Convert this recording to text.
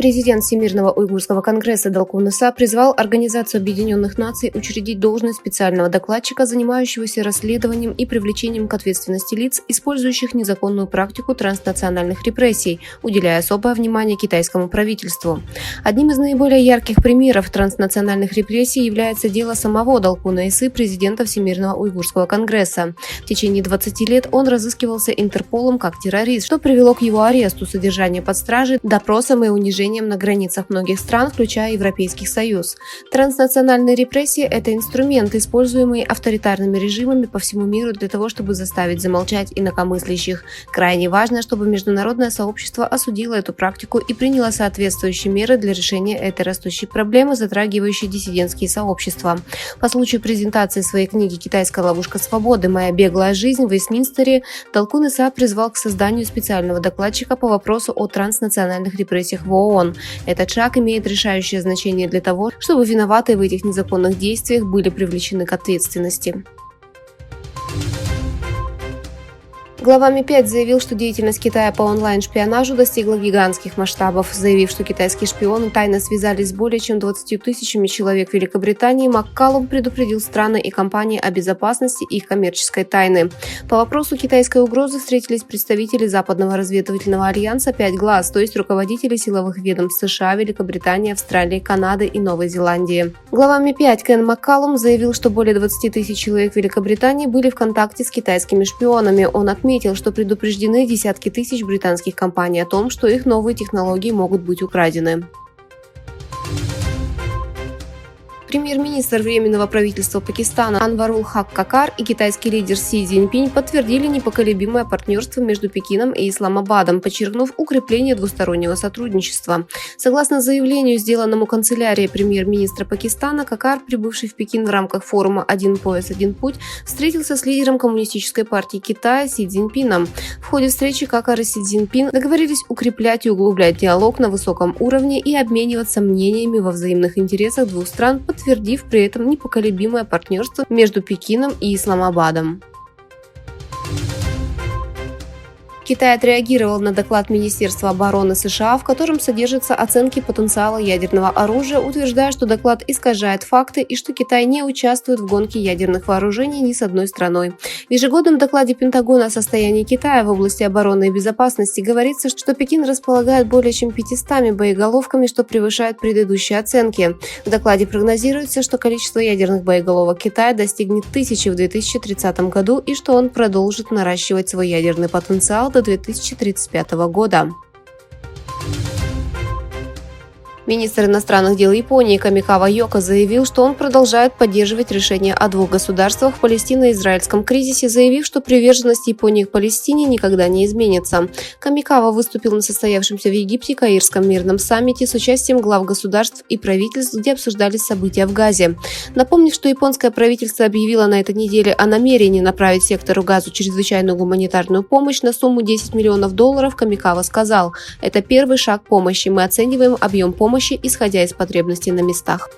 Президент Всемирного уйгурского конгресса Далкун Иса призвал Организацию Объединенных Наций учредить должность специального докладчика, занимающегося расследованием и привлечением к ответственности лиц, использующих незаконную практику транснациональных репрессий, уделяя особое внимание китайскому правительству. Одним из наиболее ярких примеров транснациональных репрессий является дело самого Далкуна Исы, президента Всемирного уйгурского конгресса. В течение 20 лет он разыскивался Интерполом как террорист, что привело к его аресту, содержанию под стражей, допросам и унижением на границах многих стран, включая Европейский Союз. Транснациональные репрессии – это инструмент, используемый авторитарными режимами по всему миру для того, чтобы заставить замолчать инакомыслящих. Крайне важно, чтобы международное сообщество осудило эту практику и приняло соответствующие меры для решения этой растущей проблемы, затрагивающей диссидентские сообщества. По случаю презентации своей книги «Китайская ловушка свободы. Моя беглая жизнь» в Вестминстере Далкун Иса призвал к созданию специального докладчика по вопросу о транснациональных репрессиях в ООН. Этот шаг имеет решающее значение для того, чтобы виноватые в этих незаконных действиях были привлечены к ответственности. Глава МИ-5 заявил, что деятельность Китая по онлайн-шпионажу достигла гигантских масштабов. Заявив, что китайские шпионы тайно связались с более чем 20 тысячами человек в Великобритании, Маккалум предупредил страны и компании о безопасности их коммерческой тайны. По вопросу китайской угрозы встретились представители Западного разведывательного альянса «Пять глаз», то есть руководители силовых ведомств США, Великобритании, Австралии, Канады и Новой Зеландии. Глава МИ-5 Кен Маккалум заявил, что более 20 тысяч человек в Великобритании были в контакте с китайскими шпионами. Он отметил, что предупреждены десятки тысяч британских компаний о том, что их новые технологии могут быть украдены. Премьер-министр Временного правительства Пакистана Анварул Хак Какар и китайский лидер Си Цзиньпинь подтвердили непоколебимое партнерство между Пекином и Исламабадом, подчеркнув укрепление двустороннего сотрудничества. Согласно заявлению, сделанному канцелярией премьер-министра Пакистана, Какар, прибывший в Пекин в рамках форума «Один пояс, один путь», встретился с лидером Коммунистической партии Китая Си Цзиньпином. В ходе встречи Какар и Си Цзиньпин договорились укреплять и углублять диалог на высоком уровне и обмениваться мнениями во взаимных интересах двух стран, подтвердив при этом непоколебимое партнерство между Пекином и Исламабадом. Китай отреагировал на доклад Министерства обороны США, в котором содержатся оценки потенциала ядерного оружия, утверждая, что доклад искажает факты и что Китай не участвует в гонке ядерных вооружений ни с одной страной. В ежегодном докладе Пентагона о состоянии Китая в области обороны и безопасности говорится, что Пекин располагает более чем 500 боеголовками, что превышает предыдущие оценки. В докладе прогнозируется, что количество ядерных боеголовок Китая достигнет 1000 в 2030 году и что он продолжит наращивать свой ядерный потенциал до 2035 года. Министр иностранных дел Японии Камикава Йоко заявил, что он продолжает поддерживать решение о двух государствах в палестино-израильском кризисе, заявив, что приверженность Японии к Палестине никогда не изменится. Камикава выступил на состоявшемся в Египте Каирском мирном саммите с участием глав государств и правительств, где обсуждались события в Газе. Напомнив, что японское правительство объявило на этой неделе о намерении направить сектору Газу чрезвычайную гуманитарную помощь на сумму $10 миллионов, Камикава сказал: «Это первый шаг помощи. Мы оцениваем объем помощи, исходя из потребностей на местах».